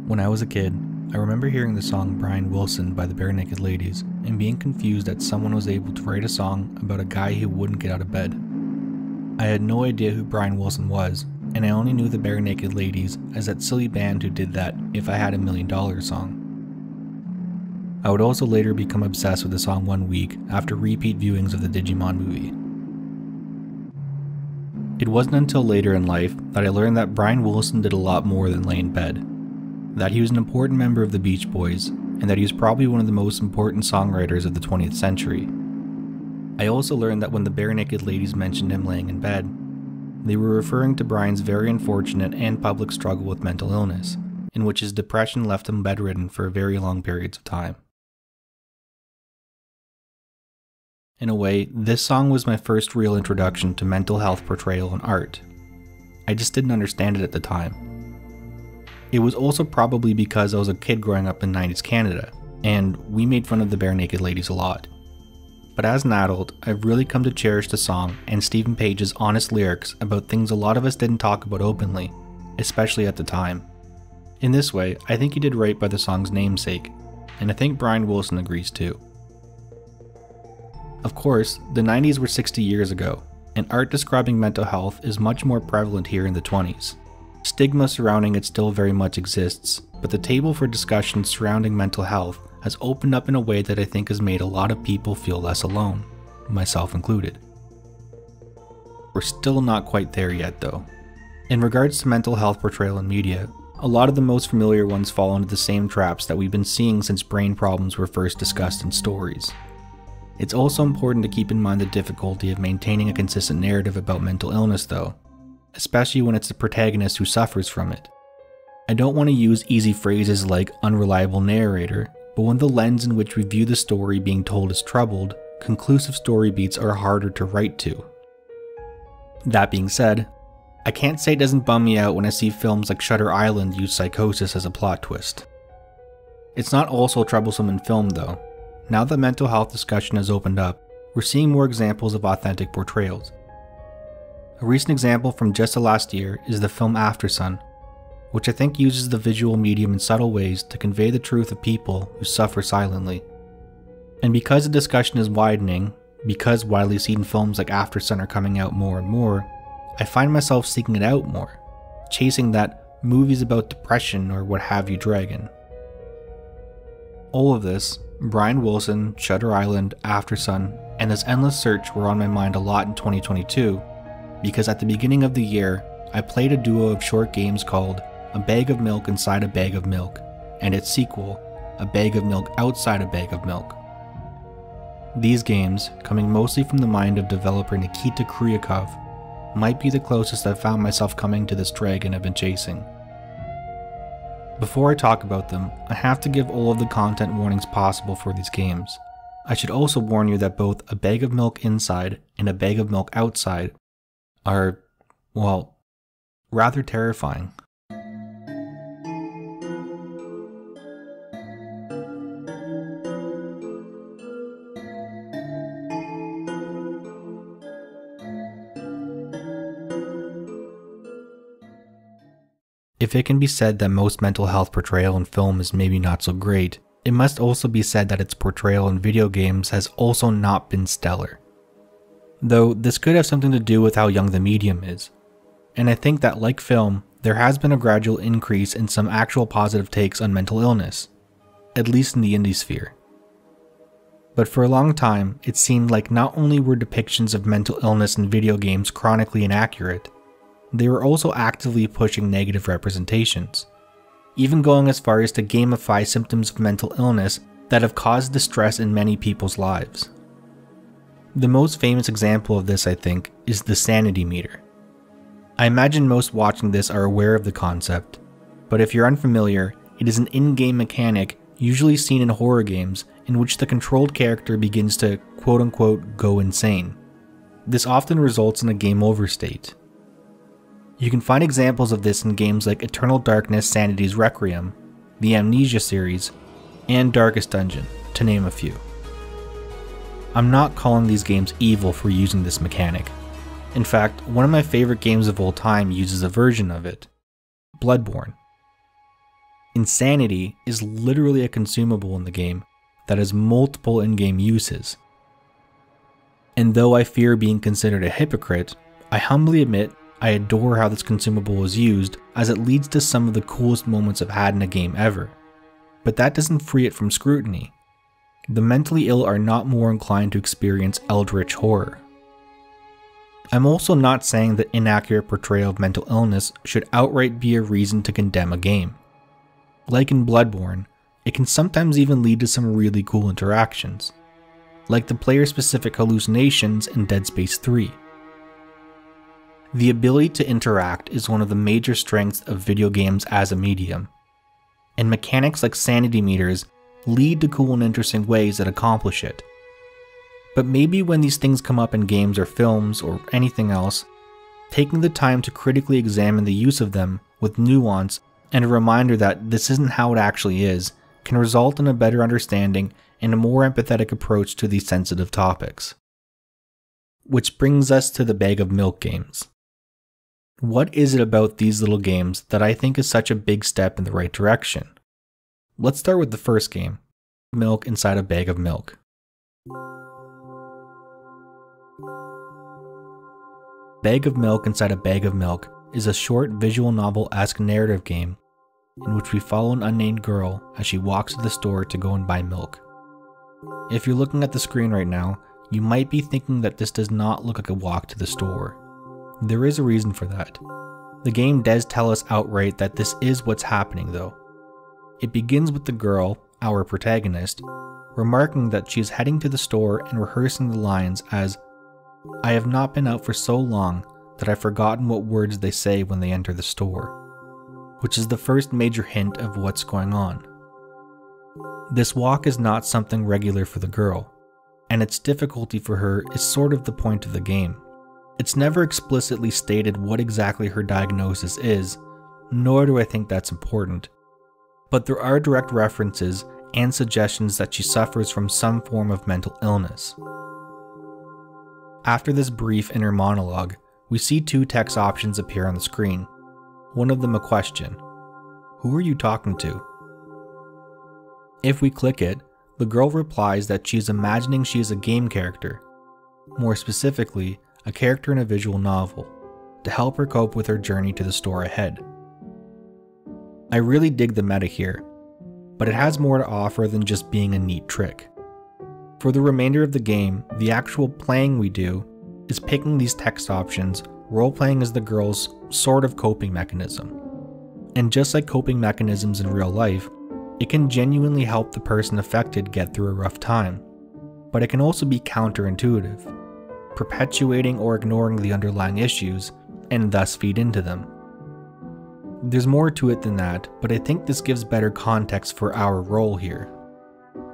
When I was a kid, I remember hearing the song Brian Wilson by the Barenaked Ladies and being confused that someone was able to write a song about a guy who wouldn't get out of bed. I had no idea who Brian Wilson was, and I only knew the Barenaked Ladies as that silly band who did that "If I Had $1 Million" song. I would also later become obsessed with the song one week after repeat viewings of the Digimon movie. It wasn't until later in life that I learned that Brian Wilson did a lot more than lay in bed, that he was an important member of the Beach Boys, and that he was probably one of the most important songwriters of the 20th century. I also learned that when the Barenaked Ladies mentioned him laying in bed, they were referring to Brian's very unfortunate and public struggle with mental illness, in which his depression left him bedridden for very long periods of time. In a way, this song was my first real introduction to mental health portrayal in art. I just didn't understand it at the time. It was also probably because I was a kid growing up in 90s Canada, and we made fun of the Barenaked Ladies a lot. But as an adult, I've really come to cherish the song and Stephen Page's honest lyrics about things a lot of us didn't talk about openly, especially at the time. In this way, I think he did right by the song's namesake, and I think Brian Wilson agrees too. Of course, the 90s were 60 years ago, and art describing mental health is much more prevalent here in the 20s. Stigma surrounding it still very much exists, but the table for discussion surrounding mental health has opened up in a way that I think has made a lot of people feel less alone, myself included. We're still not quite there yet though. In regards to mental health portrayal in media, a lot of the most familiar ones fall into the same traps that we've been seeing since brain problems were first discussed in stories. It's also important to keep in mind the difficulty of maintaining a consistent narrative about mental illness though, especially when it's the protagonist who suffers from it. I don't want to use easy phrases like unreliable narrator, but when the lens in which we view the story being told is troubled, conclusive story beats are harder to write to. That being said, I can't say it doesn't bum me out when I see films like Shutter Island use psychosis as a plot twist. It's not also troublesome in film though. Now that mental health discussion has opened up, we're seeing more examples of authentic portrayals. A recent example from just the last year is the film Aftersun, which I think uses the visual medium in subtle ways to convey the truth of people who suffer silently. And because the discussion is widening, because widely seen films like Aftersun are coming out more and more, I find myself seeking it out more, chasing that movies about depression or what have you dragon. All of this, Brian Wilson, Shutter Island, Aftersun, and this endless search were on my mind a lot in 2022, because at the beginning of the year, I played a duo of short games called A Bag of Milk Inside a Bag of Milk, and its sequel, A Bag of Milk Outside a Bag of Milk. These games, coming mostly from the mind of developer Nikita Kryakov, might be the closest I've found myself coming to this dragon I've been chasing. Before I talk about them, I have to give all of the content warnings possible for these games. I should also warn you that both A Bag of Milk Inside and A Bag of Milk Outside are, well, rather terrifying. If it can be said that most mental health portrayal in film is maybe not so great, it must also be said that its portrayal in video games has also not been stellar. Though this could have something to do with how young the medium is. And I think that like film, there has been a gradual increase in some actual positive takes on mental illness, at least in the indie sphere. But for a long time, it seemed like not only were depictions of mental illness in video games chronically inaccurate, they were also actively pushing negative representations, even going as far as to gamify symptoms of mental illness that have caused distress in many people's lives. The most famous example of this, I think, is the sanity meter. I imagine most watching this are aware of the concept, but if you're unfamiliar, it is an in-game mechanic usually seen in horror games in which the controlled character begins to quote-unquote go insane. This often results in a game over state. You can find examples of this in games like Eternal Darkness Sanity's Requiem, the Amnesia series, and Darkest Dungeon, to name a few. I'm not calling these games evil for using this mechanic. In fact, one of my favorite games of all time uses a version of it, Bloodborne. Insanity is literally a consumable in the game that has multiple in-game uses. And though I fear being considered a hypocrite, I humbly admit I adore how this consumable is used, as it leads to some of the coolest moments I've had in a game ever. But that doesn't free it from scrutiny. The mentally ill are not more inclined to experience eldritch horror. I'm also not saying that inaccurate portrayal of mental illness should outright be a reason to condemn a game. Like in Bloodborne, it can sometimes even lead to some really cool interactions, like the player-specific hallucinations in Dead Space 3. The ability to interact is one of the major strengths of video games as a medium, and mechanics like sanity meters lead to cool and interesting ways that accomplish it. But maybe when these things come up in games or films or anything else, taking the time to critically examine the use of them with nuance and a reminder that this isn't how it actually is can result in a better understanding and a more empathetic approach to these sensitive topics. Which brings us to the bag of milk games. What is it about these little games that I think is such a big step in the right direction? Let's start with the first game, Milk Inside a Bag of Milk. Bag of Milk Inside a Bag of Milk is a short visual novel-esque narrative game in which we follow an unnamed girl as she walks to the store to go and buy milk. If you're looking at the screen right now, you might be thinking that this does not look like a walk to the store. There is a reason for that. The game does tell us outright that this is what's happening though. It begins with the girl, our protagonist, remarking that she is heading to the store and rehearsing the lines as, "I have not been out for so long that I've forgotten what words they say when they enter the store," which is the first major hint of what's going on. This walk is not something regular for the girl, and its difficulty for her is sort of the point of the game. It's never explicitly stated what exactly her diagnosis is, nor do I think that's important, but there are direct references and suggestions that she suffers from some form of mental illness. After this brief inner monologue, we see two text options appear on the screen, one of them a question. Who are you talking to? If we click it, the girl replies that she is imagining she is a game character, more specifically, a character in a visual novel, to help her cope with her journey to the store ahead. I really dig the meta here, but it has more to offer than just being a neat trick. For the remainder of the game, the actual playing we do is picking these text options, role-playing as the girl's sort of coping mechanism. And just like coping mechanisms in real life, it can genuinely help the person affected get through a rough time, but it can also be counterintuitive, perpetuating or ignoring the underlying issues and thus feed into them. There's more to it than that, but I think this gives better context for our role here.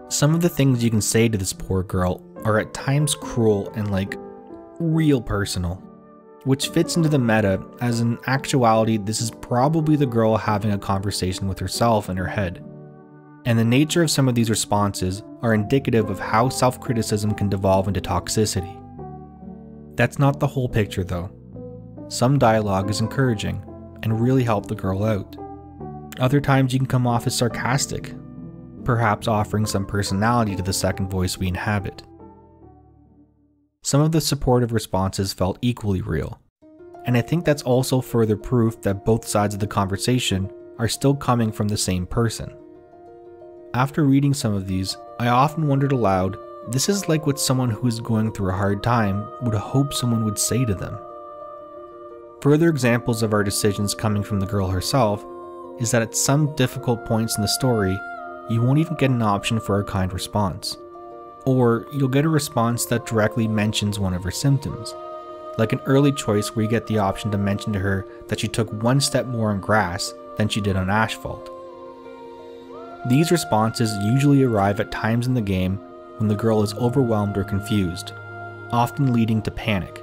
Some of the things you can say to this poor girl are at times cruel and real personal, which fits into the meta as in actuality this is probably the girl having a conversation with herself in her head. And the nature of some of these responses are indicative of how self-criticism can devolve into toxicity. That's not the whole picture though. Some dialogue is encouraging and really help the girl out. Other times you can come off as sarcastic, perhaps offering some personality to the second voice we inhabit. Some of the supportive responses felt equally real, and I think that's also further proof that both sides of the conversation are still coming from the same person. After reading some of these, I often wondered aloud, this is like what someone who is going through a hard time would hope someone would say to them. Further examples of our decisions coming from the girl herself is that at some difficult points in the story, you won't even get an option for a kind response. Or you'll get a response that directly mentions one of her symptoms, like an early choice where you get the option to mention to her that she took one step more on grass than she did on asphalt. These responses usually arrive at times in the game when the girl is overwhelmed or confused, often leading to panic.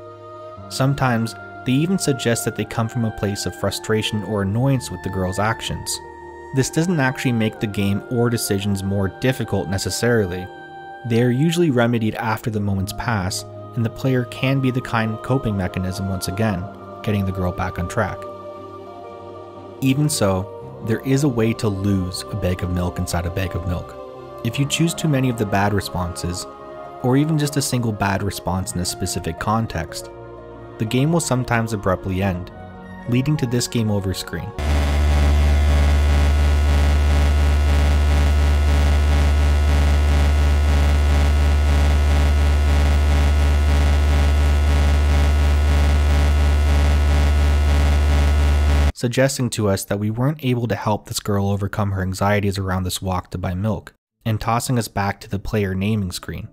Sometimes they even suggest that they come from a place of frustration or annoyance with the girl's actions. This doesn't actually make the game or decisions more difficult necessarily. They are usually remedied after the moments pass, and the player can be the kind coping mechanism once again, getting the girl back on track. Even so, there is a way to lose a bag of milk inside a bag of milk. If you choose too many of the bad responses, or even just a single bad response in a specific context, the game will sometimes abruptly end, leading to this game over screen. Suggesting to us that we weren't able to help this girl overcome her anxieties around this walk to buy milk, and tossing us back to the player naming screen.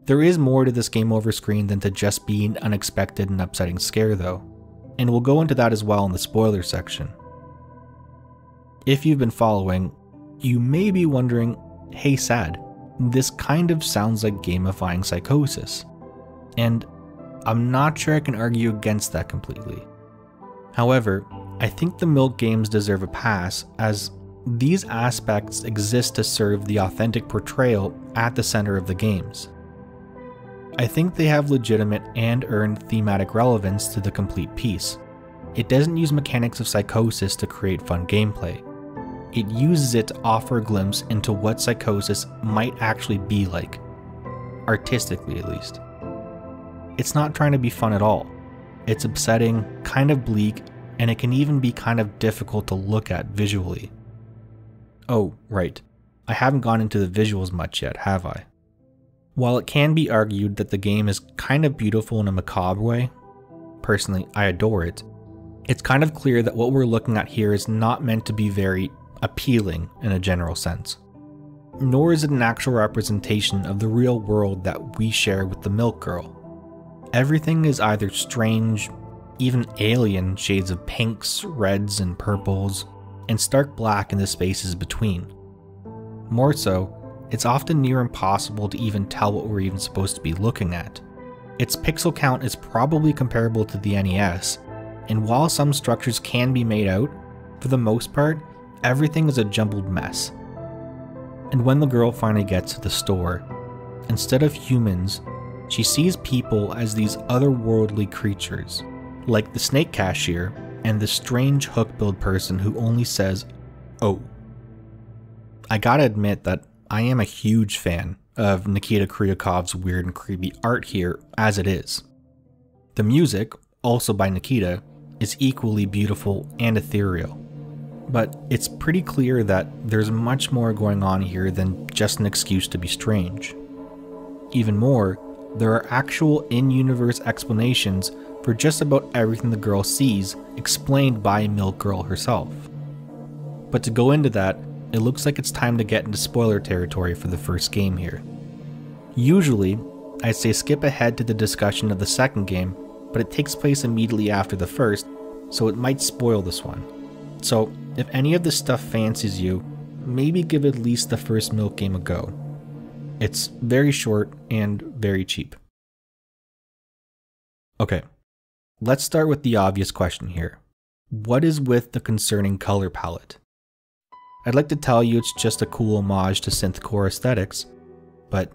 There is more to this game over screen than to just be an unexpected and upsetting scare though, and we'll go into that as well in the spoiler section. If you've been following, you may be wondering, hey Sad, this kind of sounds like gamifying Psychosis, and I'm not sure I can argue against that completely. However, I think the milk games deserve a pass, as these aspects exist to serve the authentic portrayal at the center of the games. I think they have legitimate and earned thematic relevance to the complete piece. It doesn't use mechanics of Psychosis to create fun gameplay. It uses it to offer a glimpse into what Psychosis might actually be like, artistically at least. It's not trying to be fun at all. It's upsetting, kind of bleak, and it can even be kind of difficult to look at visually. Oh, right. I haven't gone into the visuals much yet, have I? While it can be argued that the game is kind of beautiful in a macabre way, personally I adore it, it's kind of clear that what we're looking at here is not meant to be very appealing in a general sense. Nor is it an actual representation of the real world that we share with the Milk Girl. Everything is either strange, even alien shades of pinks, reds, and purples, and stark black in the spaces between. More so, it's often near impossible to even tell what we're even supposed to be looking at. Its pixel count is probably comparable to the NES, and while some structures can be made out, for the most part, everything is a jumbled mess. And when the girl finally gets to the store, instead of humans, she sees people as these otherworldly creatures, like the snake cashier and the strange hook-billed person who only says, "Oh." I gotta admit that I am a huge fan of Nikita Kryakov's weird and creepy art here as it is. The music, also by Nikita, is equally beautiful and ethereal, but it's pretty clear that there's much more going on here than just an excuse to be strange. Even more, there are actual in-universe explanations for just about everything the girl sees explained by Milk Girl herself. But to go into that, it looks like it's time to get into spoiler territory for the first game here. Usually, I'd say skip ahead to the discussion of the second game, but it takes place immediately after the first, so it might spoil this one. So, if any of this stuff fancies you, maybe give at least the first Milk game a go. It's very short and very cheap. Okay, let's start with the obvious question here. What is with the concerning color palette? I'd like to tell you it's just a cool homage to synthcore aesthetics, but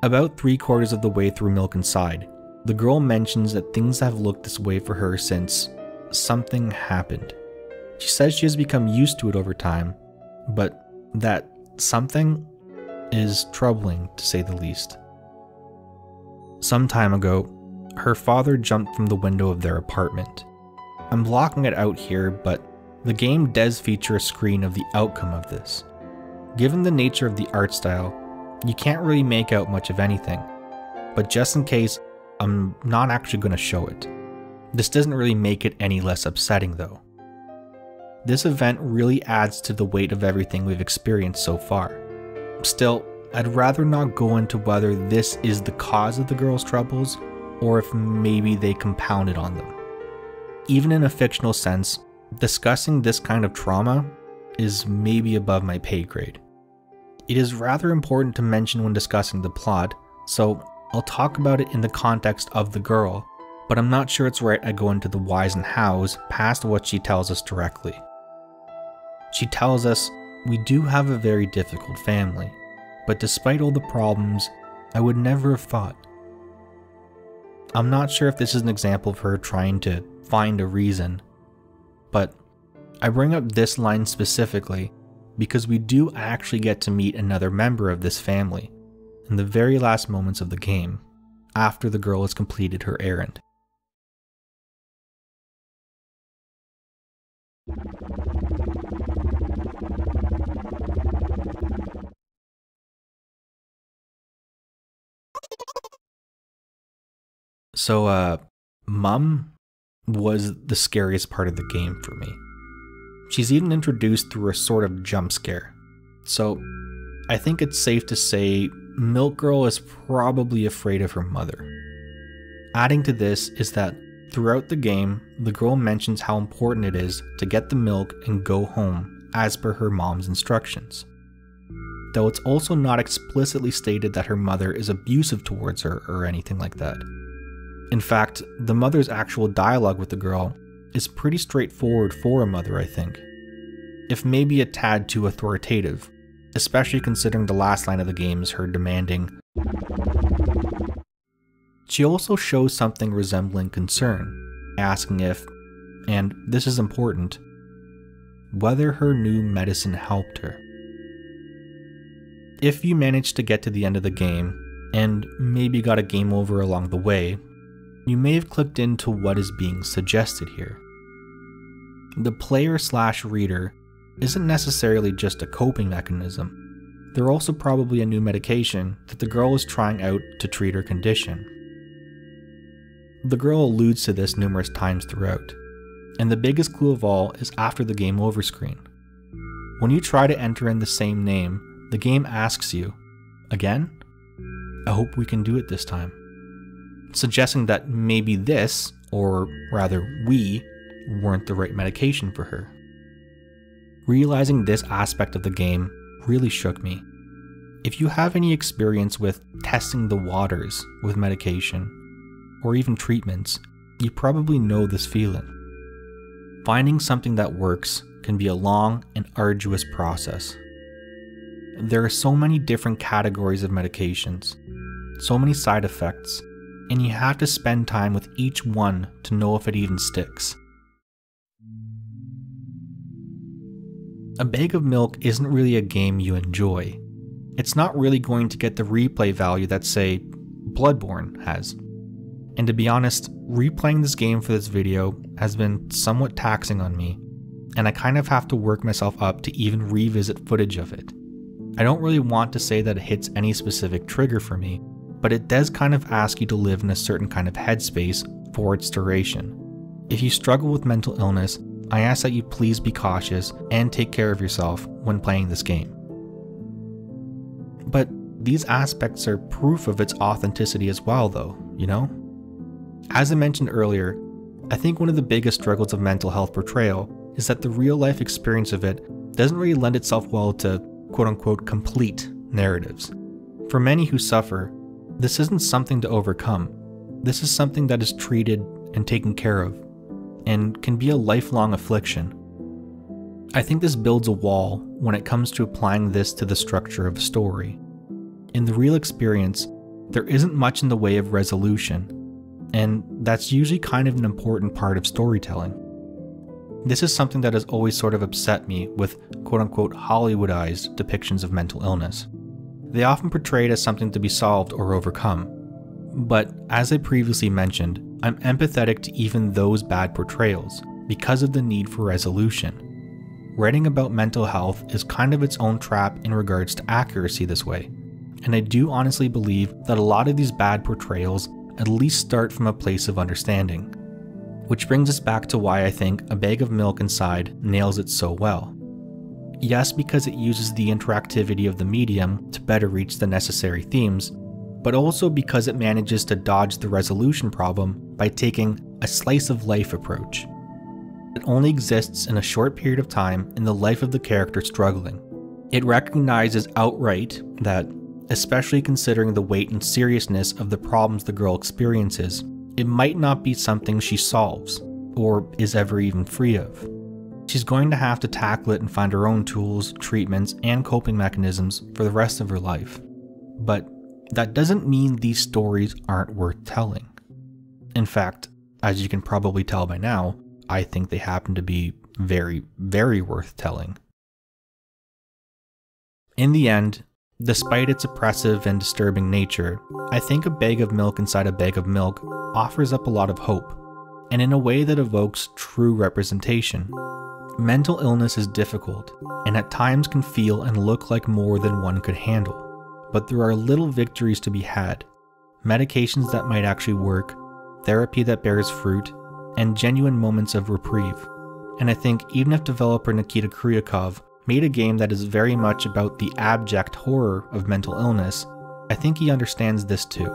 about 3/4 of the way through Milk Inside, the girl mentions that things have looked this way for her since something happened. She says she has become used to it over time, but that something is troubling to say the least. Some time ago, her father jumped from the window of their apartment. I'm blocking it out here, but the game does feature a screen of the outcome of this. Given the nature of the art style, you can't really make out much of anything, but just in case, I'm not actually going to show it. This doesn't really make it any less upsetting though. This event really adds to the weight of everything we've experienced so far. Still, I'd rather not go into whether this is the cause of the girl's troubles, or if maybe they compounded on them. Even in a fictional sense, discussing this kind of trauma is maybe above my pay grade. It is rather important to mention when discussing the plot, so I'll talk about it in the context of the girl, but I'm not sure it's right I go into the whys and hows past what she tells us directly. She tells us, "We do have a very difficult family, but despite all the problems, I would never have thought." I'm not sure if this is an example of her trying to find a reason, but I bring up this line specifically because we do actually get to meet another member of this family in the very last moments of the game, after the girl has completed her errand. So, Mum was the scariest part of the game for me. She's even introduced through a sort of jump scare. So, I think it's safe to say Milk Girl is probably afraid of her mother. Adding to this is that throughout the game, the girl mentions how important it is to get the milk and go home as per her mom's instructions. Though it's also not explicitly stated that her mother is abusive towards her or anything like that. In fact, the mother's actual dialogue with the girl is pretty straightforward for a mother, I think, if maybe a tad too authoritative, especially considering the last line of the game is her demanding. She also shows something resembling concern, asking if, and this is important, whether her new medicine helped her. If you managed to get to the end of the game, and maybe got a game over along the way, you may have clicked into what is being suggested here. The player/reader isn't necessarily just a coping mechanism. They're also probably a new medication that the girl is trying out to treat her condition. The girl alludes to this numerous times throughout, and the biggest clue of all is after the game over screen. When you try to enter in the same name, the game asks you, "Again? I hope we can do it this time," suggesting that maybe this, or rather we, weren't the right medication for her. Realizing this aspect of the game really shook me. If you have any experience with testing the waters with medication, or even treatments, you probably know this feeling. Finding something that works can be a long and arduous process. There are so many different categories of medications, so many side effects, and you have to spend time with each one to know if it even sticks. A Bag of Milk isn't really a game you enjoy. It's not really going to get the replay value that, say, Bloodborne has. And to be honest, replaying this game for this video has been somewhat taxing on me, and I kind of have to work myself up to even revisit footage of it. I don't really want to say that it hits any specific trigger for me, but it does kind of ask you to live in a certain kind of headspace for its duration. If you struggle with mental illness, I ask that you please be cautious and take care of yourself when playing this game. But these aspects are proof of its authenticity as well though, you know? As I mentioned earlier, I think one of the biggest struggles of mental health portrayal is that the real life experience of it doesn't really lend itself well to quote-unquote complete narratives. For many who suffer, this isn't something to overcome. This is something that is treated and taken care of, and can be a lifelong affliction. I think this builds a wall when it comes to applying this to the structure of a story. In the real experience, there isn't much in the way of resolution, and that's usually kind of an important part of storytelling. This is something that has always sort of upset me with quote-unquote Hollywoodized depictions of mental illness. They often portray it as something to be solved or overcome. But as I previously mentioned, I'm empathetic to even those bad portrayals because of the need for resolution. Writing about mental health is kind of its own trap in regards to accuracy this way, and I do honestly believe that a lot of these bad portrayals at least start from a place of understanding. Which brings us back to why I think A Bag of Milk Inside nails it so well. Yes, because it uses the interactivity of the medium to better reach the necessary themes, but also because it manages to dodge the resolution problem by taking a slice of life approach. It only exists in a short period of time in the life of the character struggling. It recognizes outright that, especially considering the weight and seriousness of the problems the girl experiences, it might not be something she solves, or is ever even free of. She's going to have to tackle it and find her own tools, treatments, and coping mechanisms for the rest of her life. But that doesn't mean these stories aren't worth telling. In fact, as you can probably tell by now, I think they happen to be very, very worth telling. In the end, despite its oppressive and disturbing nature, I think a bag of milk inside a bag of milk offers up a lot of hope, and in a way that evokes true representation. Mental illness is difficult, and at times can feel and look like more than one could handle, but there are little victories to be had, medications that might actually work, therapy that bears fruit, and genuine moments of reprieve. And I think even if developer Nikita Kryukov made a game that is very much about the abject horror of mental illness, I think he understands this too.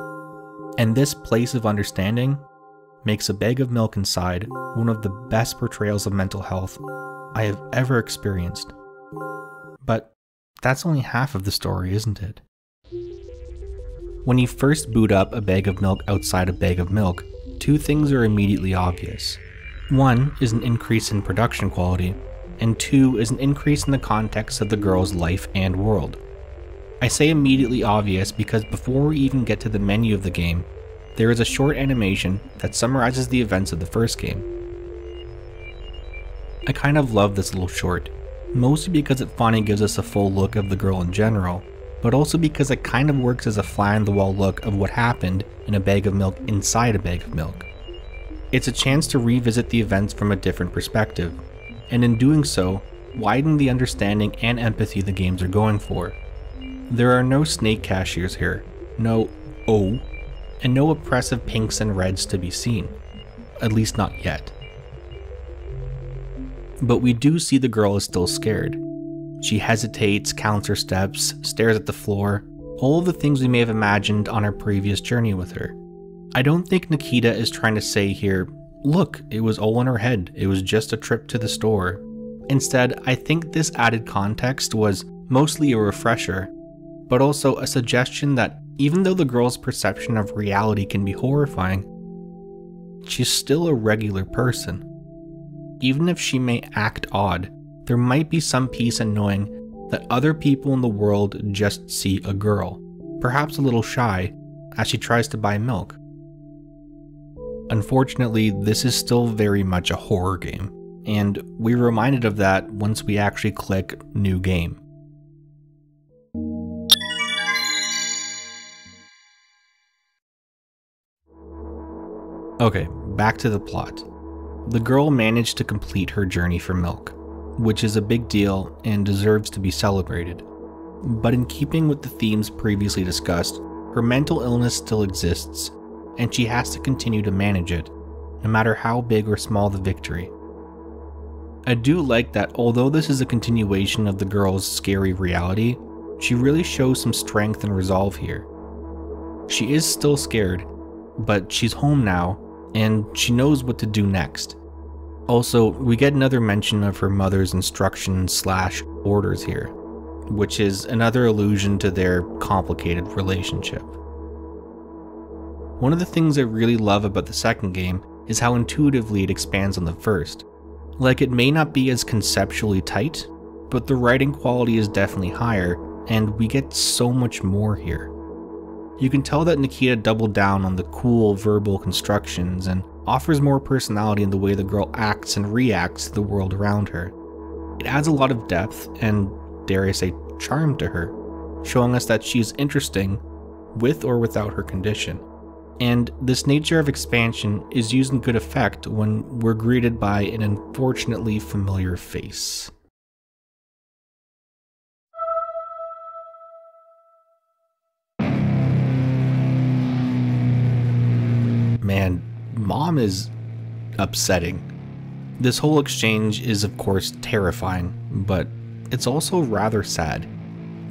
And this place of understanding makes A Bag of Milk Inside one of the best portrayals of mental health I have ever experienced. But that's only half of the story, isn't it? When you first boot up A Bag of Milk outside A Bag of Milk, two things are immediately obvious. One is an increase in production quality, and two is an increase in the context of the girl's life and world. I say immediately obvious because before we even get to the menu of the game, there is a short animation that summarizes the events of the first game. I kind of love this little short, mostly because it finally gives us a full look of the girl in general, but also because it kind of works as a fly-on-the-wall look of what happened in A Bag of Milk inside A Bag of Milk. It's a chance to revisit the events from a different perspective, and in doing so, widen the understanding and empathy the games are going for. There are no snake cashiers here, no "oh," and no oppressive pinks and reds to be seen, at least not yet. But we do see the girl is still scared. She hesitates, counts her steps, stares at the floor, all of the things we may have imagined on our previous journey with her. I don't think Nikita is trying to say here, look, it was all in her head, it was just a trip to the store. Instead, I think this added context was mostly a refresher, but also a suggestion that even though the girl's perception of reality can be horrifying, she's still a regular person. Even if she may act odd, there might be some peace in knowing that other people in the world just see a girl, perhaps a little shy, as she tries to buy milk. Unfortunately, this is still very much a horror game, and we're reminded of that once we actually click New Game. Okay, back to the plot. The girl managed to complete her journey for milk, which is a big deal and deserves to be celebrated. But in keeping with the themes previously discussed, her mental illness still exists, and she has to continue to manage it, no matter how big or small the victory. I do like that although this is a continuation of the girl's scary reality, she really shows some strength and resolve here. She is still scared, but she's home now, and she knows what to do next. Also, we get another mention of her mother's instructions/orders here, which is another allusion to their complicated relationship. One of the things I really love about the second game is how intuitively it expands on the first. Like, it may not be as conceptually tight, but the writing quality is definitely higher, and we get so much more here. You can tell that Nikita doubled down on the cool verbal constructions and offers more personality in the way the girl acts and reacts to the world around her. It adds a lot of depth and, dare I say, charm to her, showing us that she's interesting with or without her condition. And this nature of expansion is used in good effect when we're greeted by an unfortunately familiar face. Man, Mom is upsetting. This whole exchange is of course terrifying, but it's also rather sad.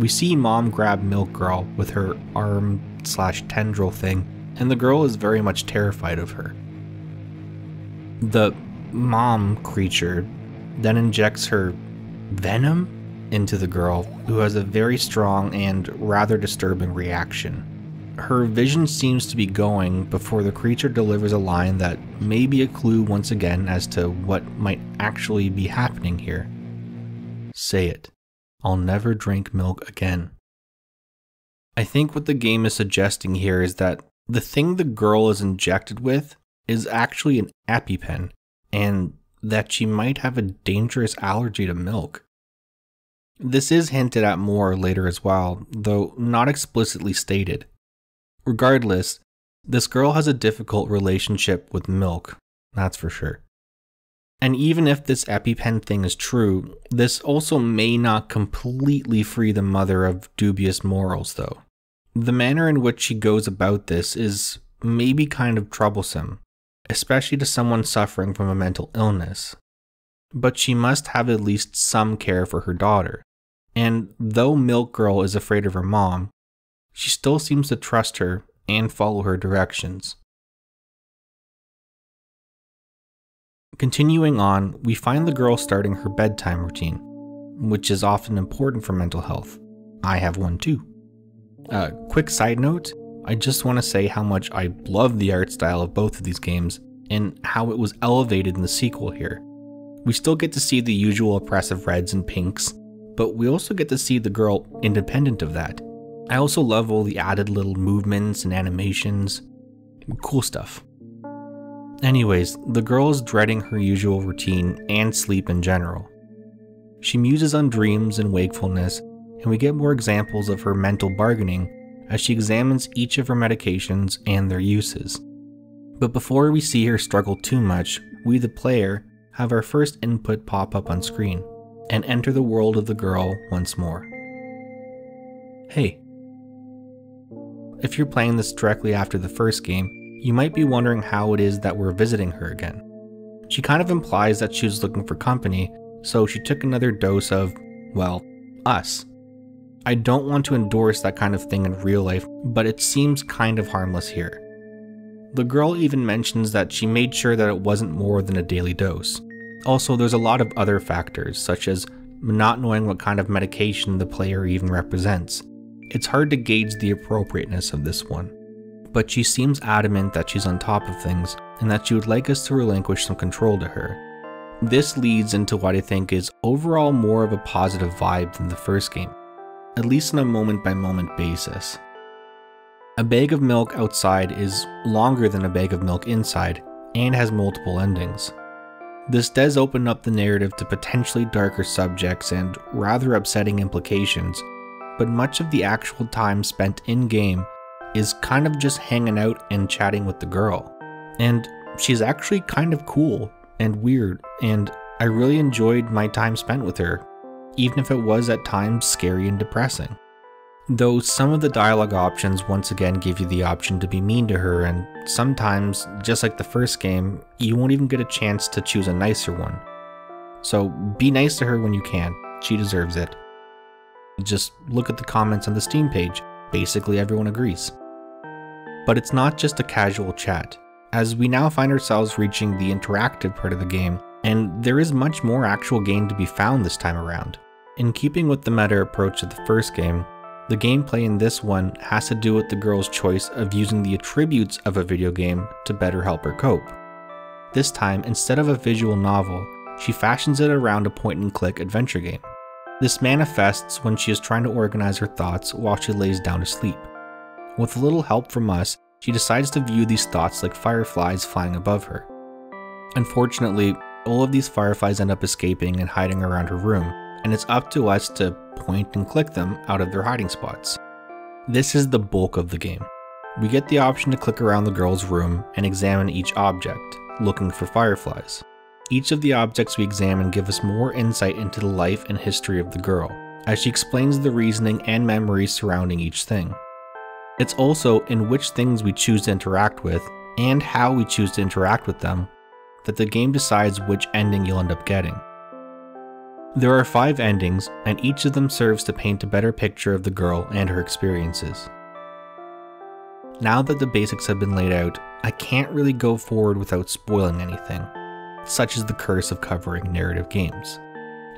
We see Mom grab Milk Girl with her arm/tendril thing, and the girl is very much terrified of her. The mom creature then injects her venom into the girl, who has a very strong and rather disturbing reaction. Her vision seems to be going before the creature delivers a line that may be a clue once again as to what might actually be happening here. Say it. I'll never drink milk again. I think what the game is suggesting here is that the thing the girl is injected with is actually an EpiPen, and that she might have a dangerous allergy to milk. This is hinted at more later as well, though not explicitly stated. Regardless, this girl has a difficult relationship with milk, that's for sure. And even if this EpiPen thing is true, this also may not completely free the mother of dubious morals though. The manner in which she goes about this is maybe kind of troublesome, especially to someone suffering from a mental illness. But she must have at least some care for her daughter, and though Milk Girl is afraid of her mom, she still seems to trust her and follow her directions. Continuing on, we find the girl starting her bedtime routine, which is often important for mental health. I have one too. Quick side note, I just want to say how much I love the art style of both of these games and how it was elevated in the sequel here. We still get to see the usual oppressive reds and pinks, but we also get to see the girl independent of that. I also love all the added little movements and animations. Cool stuff. Anyways, the girl is dreading her usual routine and sleep in general. She muses on dreams and wakefulness, and we get more examples of her mental bargaining as she examines each of her medications and their uses. But before we see her struggle too much, we the player have our first input pop up on screen and enter the world of the girl once more. Hey. If you're playing this directly after the first game, you might be wondering how it is that we're visiting her again. She kind of implies that she was looking for company, so she took another dose of, well, us. I don't want to endorse that kind of thing in real life, but it seems kind of harmless here. The girl even mentions that she made sure that it wasn't more than a daily dose. Also, there's a lot of other factors, such as not knowing what kind of medication the player even represents. It's hard to gauge the appropriateness of this one. But she seems adamant that she's on top of things, and that she would like us to relinquish some control to her. This leads into what I think is overall more of a positive vibe than the first game, at least on a moment-by-moment basis. A bag of milk outside is longer than a bag of milk inside, and has multiple endings. This does open up the narrative to potentially darker subjects and rather upsetting implications, but much of the actual time spent in-game is kind of just hanging out and chatting with the girl. And she's actually kind of cool and weird, and I really enjoyed my time spent with her, even if it was at times scary and depressing. Though some of the dialogue options once again give you the option to be mean to her, and sometimes, just like the first game, you won't even get a chance to choose a nicer one. So be nice to her when you can, she deserves it. Just look at the comments on the Steam page, basically everyone agrees. But it's not just a casual chat, as we now find ourselves reaching the interactive part of the game, and there is much more actual gain to be found this time around. In keeping with the meta approach of the first game, the gameplay in this one has to do with the girl's choice of using the attributes of a video game to better help her cope. This time, instead of a visual novel, she fashions it around a point-and-click adventure game. This manifests when she is trying to organize her thoughts while she lays down to sleep. With a little help from us, she decides to view these thoughts like fireflies flying above her. Unfortunately, all of these fireflies end up escaping and hiding around her room, and it's up to us to point and click them out of their hiding spots. This is the bulk of the game. We get the option to click around the girl's room and examine each object, looking for fireflies. Each of the objects we examine give us more insight into the life and history of the girl, as she explains the reasoning and memories surrounding each thing. It's also in which things we choose to interact with, and how we choose to interact with them, that the game decides which ending you'll end up getting. There are 5 endings, and each of them serves to paint a better picture of the girl and her experiences. Now that the basics have been laid out, I can't really go forward without spoiling anything, such as the curse of covering narrative games.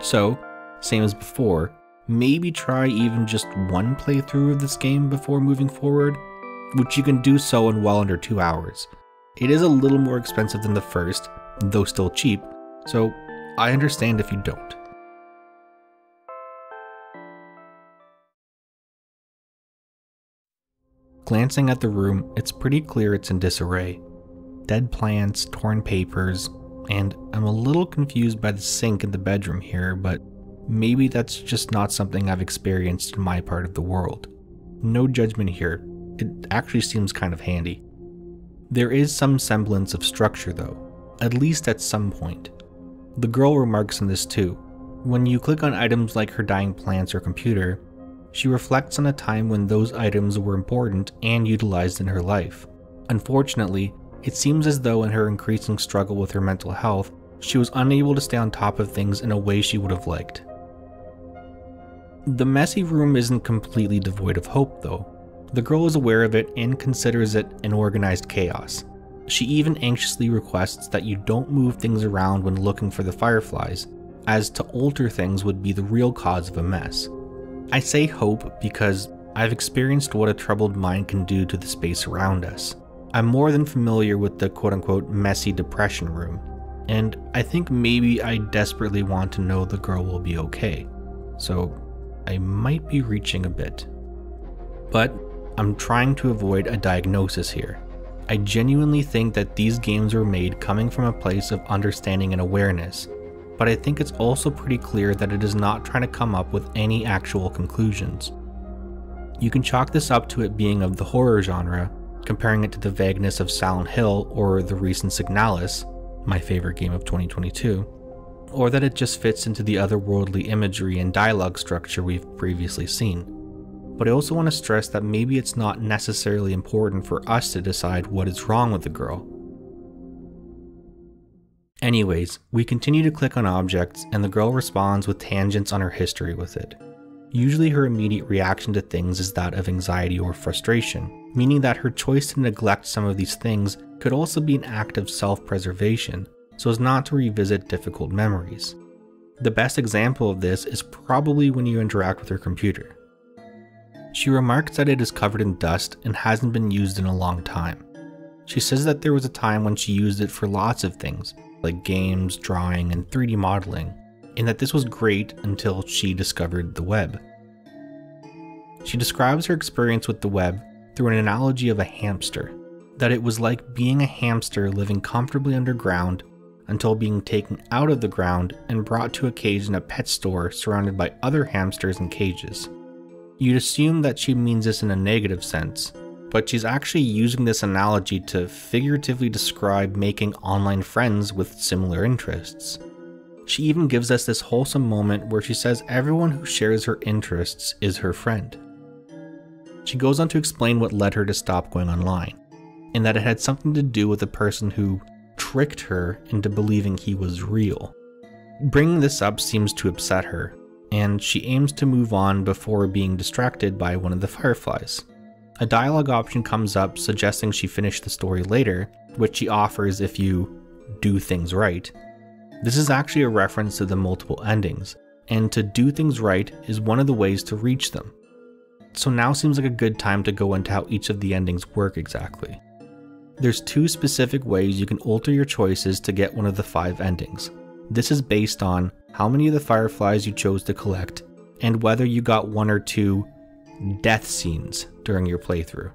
So, same as before, maybe try even just one playthrough of this game before moving forward, which you can do so in well under 2 hours. It is a little more expensive than the first, though still cheap, so I understand if you don't. Glancing at the room, it's pretty clear it's in disarray. Dead plants, torn papers, and I'm a little confused by the sink in the bedroom here, but maybe that's just not something I've experienced in my part of the world. No judgment here, it actually seems kind of handy. There is some semblance of structure though, at least at some point. The girl remarks on this too. When you click on items like her dying plants or computer, she reflects on a time when those items were important and utilized in her life. Unfortunately, it seems as though in her increasing struggle with her mental health, she was unable to stay on top of things in a way she would have liked. The messy room isn't completely devoid of hope though. The girl is aware of it and considers it an organized chaos. She even anxiously requests that you don't move things around when looking for the fireflies, as to alter things would be the real cause of a mess. I say hope because I've experienced what a troubled mind can do to the space around us. I'm more than familiar with the quote-unquote messy depression room, and I think maybe I desperately want to know the girl will be okay, so I might be reaching a bit. But I'm trying to avoid a diagnosis here. I genuinely think that these games were made coming from a place of understanding and awareness, but I think it's also pretty clear that it is not trying to come up with any actual conclusions. You can chalk this up to it being of the horror genre, comparing it to the vagueness of Silent Hill or the recent Signalis, my favorite game of 2022, or that it just fits into the otherworldly imagery and dialogue structure we've previously seen. But I also want to stress that maybe it's not necessarily important for us to decide what is wrong with the girl. Anyways, we continue to click on objects and the girl responds with tangents on her history with it. Usually her immediate reaction to things is that of anxiety or frustration, meaning that her choice to neglect some of these things could also be an act of self-preservation, so as not to revisit difficult memories. The best example of this is probably when you interact with her computer. She remarks that it is covered in dust and hasn't been used in a long time. She says that there was a time when she used it for lots of things, like games, drawing, and 3D modeling, and that this was great until she discovered the web. She describes her experience with the web through an analogy of a hamster, that it was like being a hamster living comfortably underground until being taken out of the ground and brought to a cage in a pet store surrounded by other hamsters in cages. You'd assume that she means this in a negative sense, but she's actually using this analogy to figuratively describe making online friends with similar interests. She even gives us this wholesome moment where she says everyone who shares her interests is her friend. She goes on to explain what led her to stop going online, and that it had something to do with the person who tricked her into believing he was real. Bringing this up seems to upset her, and she aims to move on before being distracted by one of the fireflies. A dialogue option comes up suggesting she finish the story later, which she offers if you do things right. This is actually a reference to the multiple endings, and to do things right is one of the ways to reach them. So now seems like a good time to go into how each of the endings work exactly. There's 2 specific ways you can alter your choices to get one of the 5 endings. This is based on how many of the fireflies you chose to collect, and whether you got 1 or 2 death scenes during your playthrough.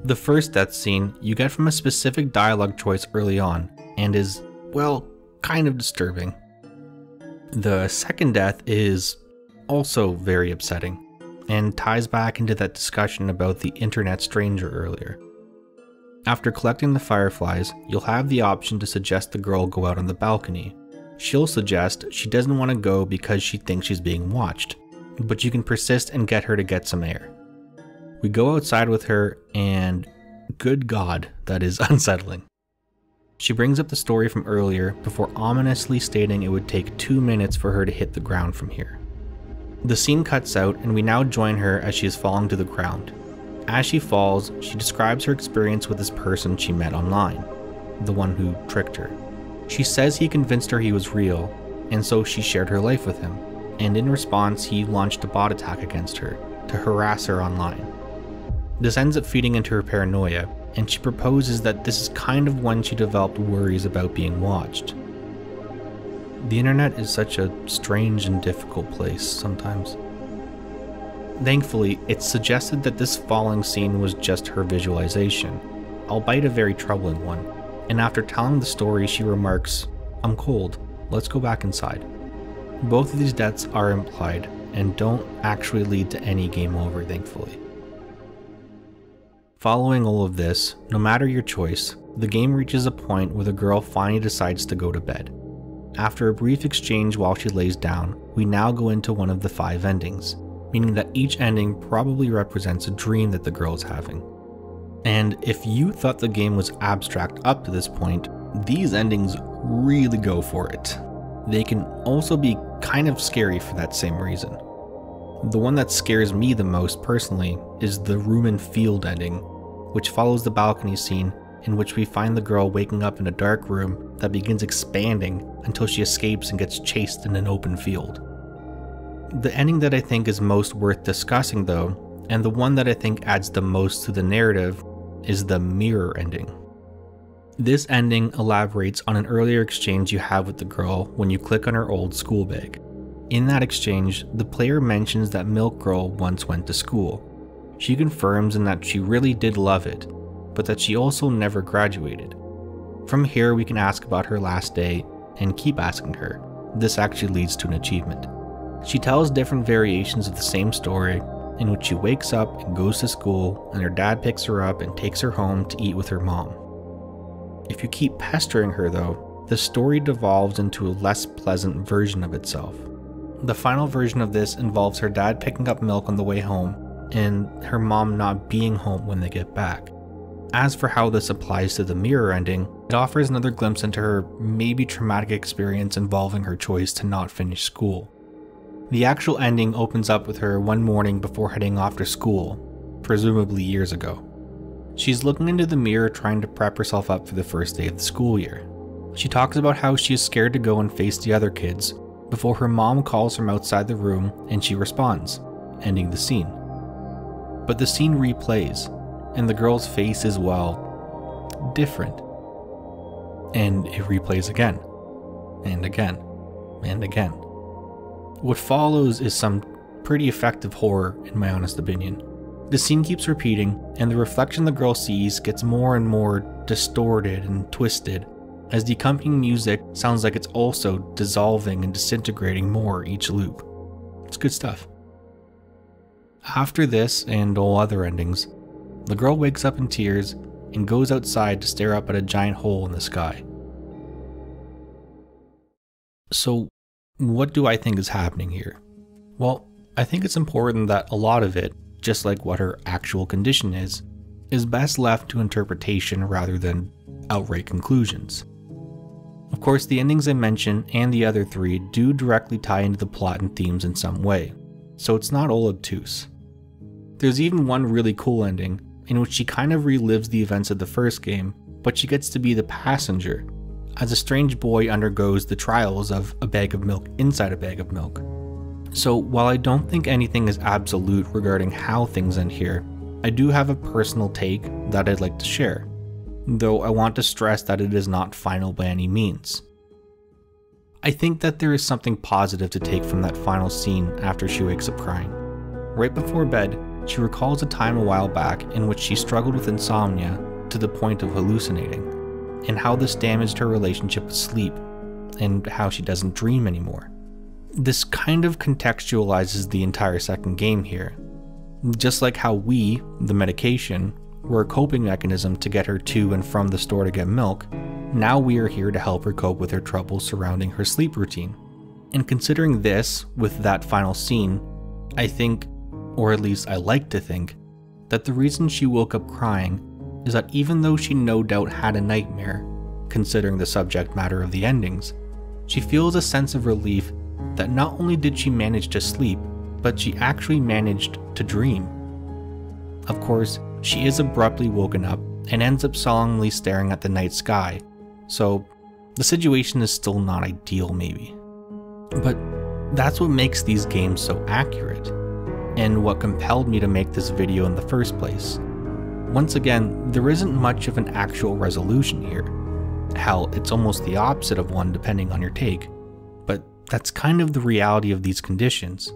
The first death scene you get from a specific dialogue choice early on, and is, well, kind of disturbing. The second death is also very upsetting, and ties back into that discussion about the internet stranger earlier. After collecting the fireflies, you'll have the option to suggest the girl go out on the balcony. She'll suggest she doesn't want to go because she thinks she's being watched, but you can persist and get her to get some air. We go outside with her, and good God, that is unsettling. She brings up the story from earlier before ominously stating it would take 2 minutes for her to hit the ground from here. The scene cuts out and we now join her as she is falling to the ground. As she falls, she describes her experience with this person she met online, the one who tricked her. She says he convinced her he was real, and so she shared her life with him, and in response he launched a bot attack against her to harass her online. This ends up feeding into her paranoia, and she proposes that this is kind of when she developed worries about being watched. The internet is such a strange and difficult place sometimes. Thankfully, it's suggested that this falling scene was just her visualization, albeit a very troubling one, and after telling the story she remarks, I'm cold, let's go back inside. Both of these deaths are implied and don't actually lead to any game over, thankfully. Following all of this, no matter your choice, the game reaches a point where the girl finally decides to go to bed. After a brief exchange while she lays down, we now go into one of the 5 endings, meaning that each ending probably represents a dream that the girl is having. And if you thought the game was abstract up to this point, these endings really go for it. They can also be kind of scary for that same reason. The one that scares me the most personally is the room and field ending, which follows the balcony scene in which we find the girl waking up in a dark room that begins expanding until she escapes and gets chased in an open field. The ending that I think is most worth discussing though, and the one that I think adds the most to the narrative, is the mirror ending. This ending elaborates on an earlier exchange you have with the girl when you click on her old school bag. In that exchange, the player mentions that Milk Girl once went to school. She confirms in that she really did love it, but that she also never graduated. From here we can ask about her last day, and keep asking her. This actually leads to an achievement. She tells different variations of the same story, in which she wakes up and goes to school, and her dad picks her up and takes her home to eat with her mom. If you keep pestering her though, the story devolves into a less pleasant version of itself. The final version of this involves her dad picking up Milk on the way home, and her mom not being home when they get back. As for how this applies to the mirror ending, it offers another glimpse into her maybe traumatic experience involving her choice to not finish school. The actual ending opens up with her one morning before heading off to school, presumably years ago. She's looking into the mirror trying to prep herself up for the first day of the school year. She talks about how she is scared to go and face the other kids, before her mom calls from outside the room and she responds, ending the scene. But the scene replays, and the girl's face is, well, different. And it replays again, and again, and again. What follows is some pretty effective horror, in my honest opinion. The scene keeps repeating, and the reflection the girl sees gets more and more distorted and twisted, as the accompanying music sounds like it's also dissolving and disintegrating more each loop. It's good stuff. After this, and all other endings, the girl wakes up in tears and goes outside to stare up at a giant hole in the sky. So, what do I think is happening here? Well, I think it's important that a lot of it, just like what her actual condition is best left to interpretation rather than outright conclusions. Of course, the endings I mention and the other 3 do directly tie into the plot and themes in some way, so it's not all obtuse. There's even one really cool ending, in which she kind of relives the events of the first game, but she gets to be the passenger, as a strange boy undergoes the trials of a bag of milk inside a bag of milk. So while I don't think anything is absolute regarding how things end here, I do have a personal take that I'd like to share, though I want to stress that it is not final by any means. I think that there is something positive to take from that final scene after she wakes up crying. Right before bed, she recalls a time a while back in which she struggled with insomnia to the point of hallucinating, and how this damaged her relationship with sleep, and how she doesn't dream anymore. This kind of contextualizes the entire second game here. Just like how we, the medication, were a coping mechanism to get her to and from the store to get milk, now we are here to help her cope with her troubles surrounding her sleep routine. And considering this with that final scene, I think, or at least I like to think, that the reason she woke up crying is that even though she no doubt had a nightmare, considering the subject matter of the endings, she feels a sense of relief that not only did she manage to sleep, but she actually managed to dream. Of course, she is abruptly woken up and ends up solemnly staring at the night sky, so the situation is still not ideal maybe. But that's what makes these games so accurate, and what compelled me to make this video in the first place. Once again, there isn't much of an actual resolution here. Hell, it's almost the opposite of one depending on your take, but that's kind of the reality of these conditions.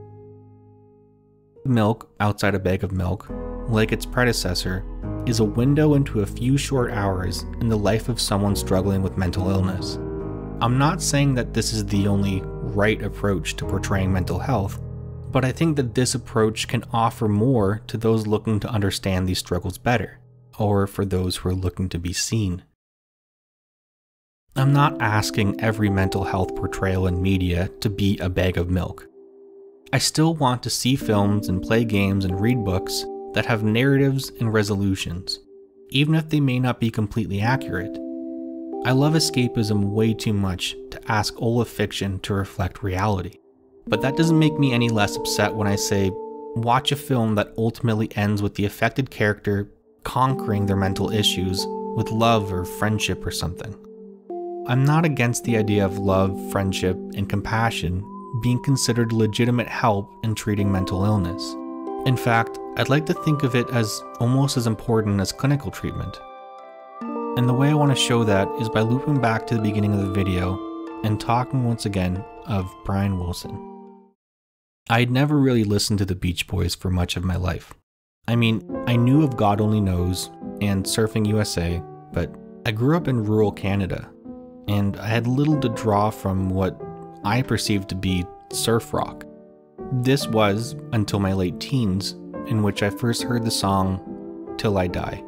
Milk outside a bag of milk, like its predecessor, is a window into a few short hours in the life of someone struggling with mental illness. I'm not saying that this is the only right approach to portraying mental health, but I think that this approach can offer more to those looking to understand these struggles better, or for those who are looking to be seen. I'm not asking every mental health portrayal in media to be a bag of milk. I still want to see films and play games and read books that have narratives and resolutions, even if they may not be completely accurate. I love escapism way too much to ask all of fiction to reflect reality. But that doesn't make me any less upset when I say, watch a film that ultimately ends with the affected character conquering their mental issues with love or friendship or something. I'm not against the idea of love, friendship, and compassion being considered legitimate help in treating mental illness. In fact, I'd like to think of it as almost as important as clinical treatment. And the way I want to show that is by looping back to the beginning of the video and talking once again of Brian Wilson. I'd never really listened to the Beach Boys for much of my life. I mean, I knew of God Only Knows and Surfing USA, but I grew up in rural Canada, and I had little to draw from what I perceived to be surf rock. This was until my late teens, in which I first heard the song Till I Die.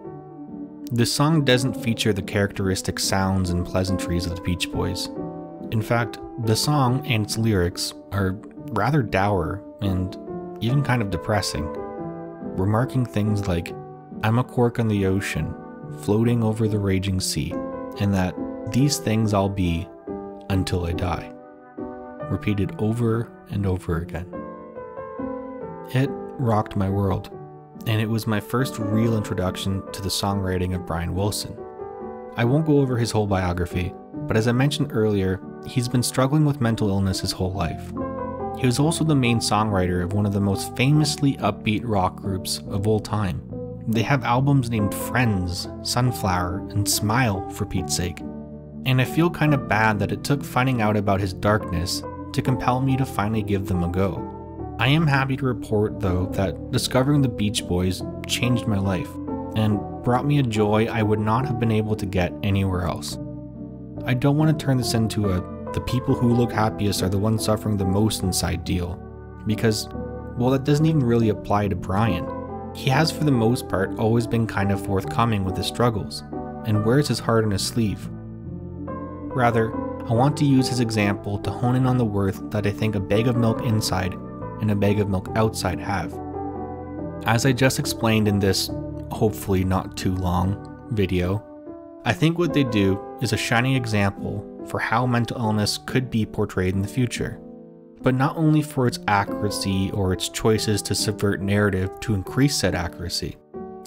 The song doesn't feature the characteristic sounds and pleasantries of the Beach Boys. In fact, the song and its lyrics are rather dour and even kind of depressing, remarking things like, "I'm a cork on the ocean, floating over the raging sea, and that these things I'll be until I die," repeated over and over again. It rocked my world, and it was my first real introduction to the songwriting of Brian Wilson. I won't go over his whole biography, but as I mentioned earlier, he's been struggling with mental illness his whole life. He was also the main songwriter of one of the most famously upbeat rock groups of all time. They have albums named Friends, Sunflower, and Smile, for Pete's sake. And I feel kind of bad that it took finding out about his darkness to compel me to finally give them a go. I am happy to report, though, that discovering the Beach Boys changed my life and brought me a joy I would not have been able to get anywhere else. I don't want to turn this into the people who look happiest are the ones suffering the most inside deal, because, well, that doesn't even really apply to Brian. He has, for the most part, always been kind of forthcoming with his struggles, and wears his heart on his sleeve. Rather, I want to use his example to hone in on the worth that I think a bag of milk inside and a bag of milk outside have. As I just explained in this, hopefully not too long, video, I think what they do is a shining example for how mental illness could be portrayed in the future, but not only for its accuracy or its choices to subvert narrative to increase said accuracy.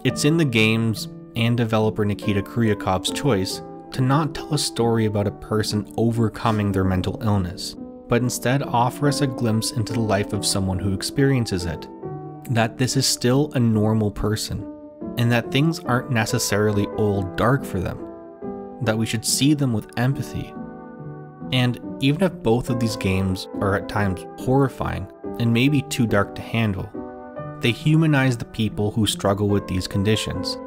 It's in the games and developer Nikita Kuryakov's choice to not tell a story about a person overcoming their mental illness, but instead offer us a glimpse into the life of someone who experiences it. That this is still a normal person, and that things aren't necessarily all dark for them. That we should see them with empathy. And even if both of these games are at times horrifying and maybe too dark to handle, they humanize the people who struggle with these conditions.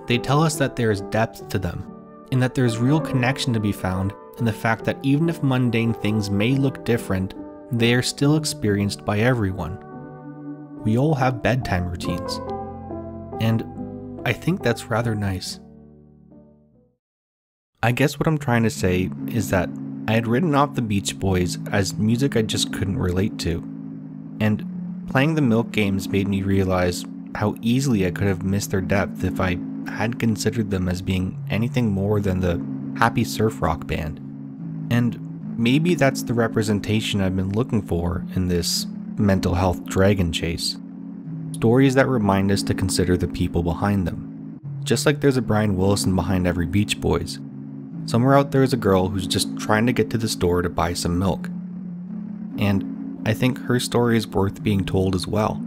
They tell us that there is depth to them, and that there's real connection to be found in the fact that even if mundane things may look different, they are still experienced by everyone. We all have bedtime routines, and I think that's rather nice. I guess what I'm trying to say is that I had written off the Beach Boys as music I just couldn't relate to, and playing the Milk games made me realize how easily I could have missed their depth if I had considered them as being anything more than the happy surf rock band. And maybe that's the representation I've been looking for in this mental health dragon chase. Stories that remind us to consider the people behind them. Just like there's a Brian Wilson behind every Beach Boys, somewhere out there is a girl who's just trying to get to the store to buy some milk. And I think her story is worth being told as well.